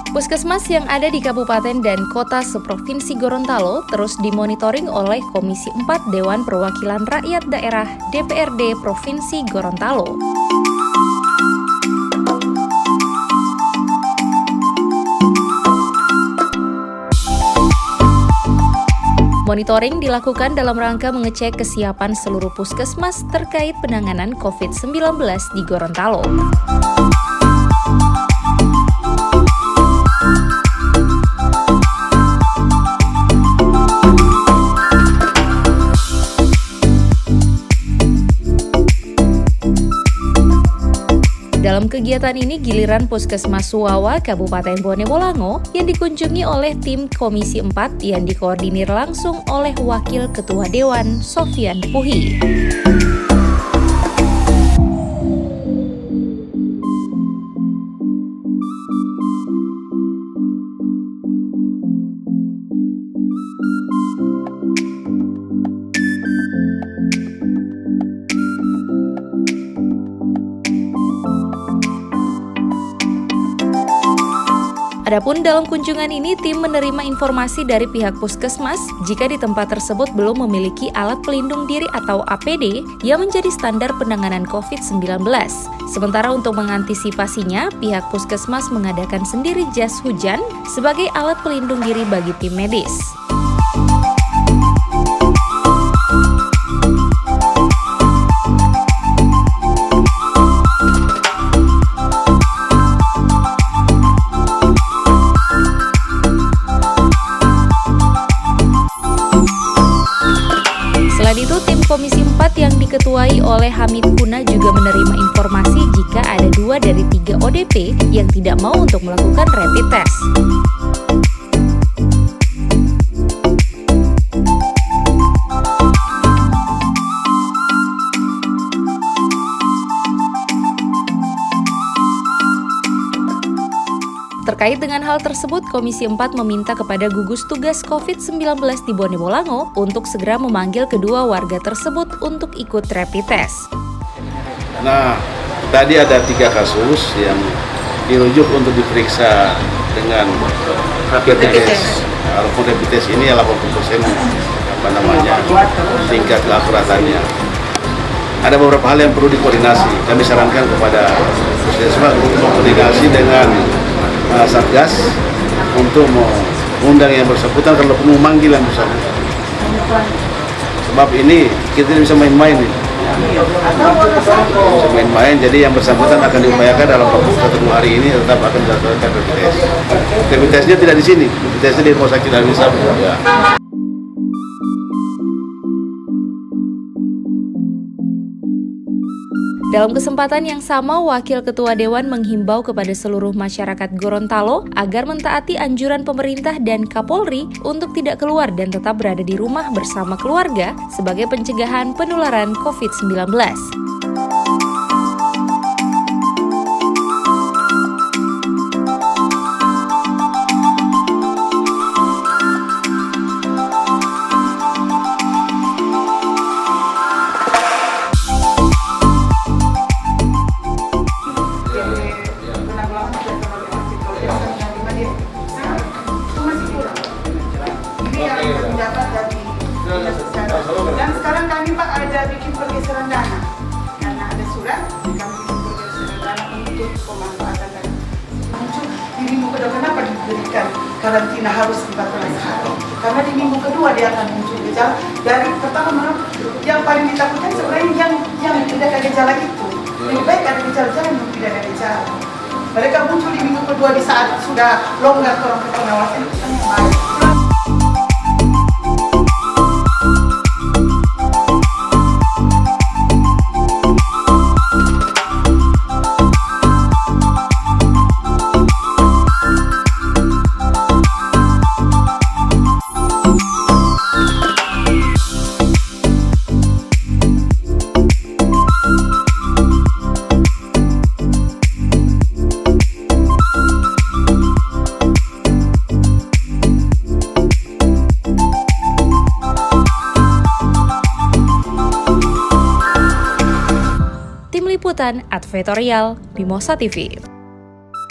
Puskesmas yang ada di kabupaten dan kota seprovinsi Gorontalo terus dimonitoring oleh Komisi 4 Dewan Perwakilan Rakyat Daerah DPRD Provinsi Gorontalo. Monitoring dilakukan dalam rangka mengecek kesiapan seluruh puskesmas terkait penanganan COVID-19 di Gorontalo. Dalam kegiatan ini, giliran Puskesmas Suwawa, Kabupaten Bone Bolango, yang dikunjungi oleh tim Komisi 4 yang dikoordinir langsung oleh Wakil Ketua Dewan, Sofyan Puhi. Adapun dalam kunjungan ini, tim menerima informasi dari pihak puskesmas jika di tempat tersebut belum memiliki alat pelindung diri atau APD yang menjadi standar penanganan COVID-19. Sementara untuk mengantisipasinya, pihak puskesmas mengadakan sendiri jas hujan sebagai alat pelindung diri bagi tim medis. Selain itu, tim Komisi 4 yang diketuai oleh Hamid Kuna juga menerima informasi jika ada 2 dari 3 ODP yang tidak mau untuk melakukan rapid test. Terkait dengan hal tersebut, Komisi 4 meminta kepada gugus tugas COVID-19 di Bone Bolango untuk segera memanggil kedua warga tersebut untuk ikut rapid test. Nah, tadi ada 3 kasus yang dirujuk untuk diperiksa dengan rapid test. Walaupun rapid test ini 80% tingkat keakuratannya. Ada beberapa hal yang perlu dikoordinasi. Kami sarankan kepada puskesmas untuk koordinasi dengan Satgas untuk mengundang yang bersangkutan kalau memanggil yang bersangkutan. Sebab ini kita tidak bisa main-main nih. Bisa main-main, jadi yang bersangkutan akan diupayakan dalam waktu 1-2 hari ini tetap akan dilakukan rapid test. Rapid testnya tidak di sini, rapid testnya di Rumah Sakit Alwi Sabu. Ya. Dalam kesempatan yang sama, Wakil Ketua Dewan menghimbau kepada seluruh masyarakat Gorontalo agar mentaati anjuran pemerintah dan Kapolri untuk tidak keluar dan tetap berada di rumah bersama keluarga sebagai pencegahan penularan COVID-19. Dan sekarang kami Pak ada bikin pergeseran dana karena ada surat kami bikin pergeseran dana untuk pemanfaatan dana. Muncul di minggu kedua, kenapa diberikan karantina harus 14 hari? Karena di minggu kedua dia akan muncul gejala. Dari pertama yang paling ditakutkan sebenarnya yang tidak ada gejala itu. Lebih baik ada gejala yang tidak ada gejala. Mereka muncul di minggu kedua di saat sudah longgar orang pengawasan itu kan yang baik. Liputan Advertorial Mimosa TV.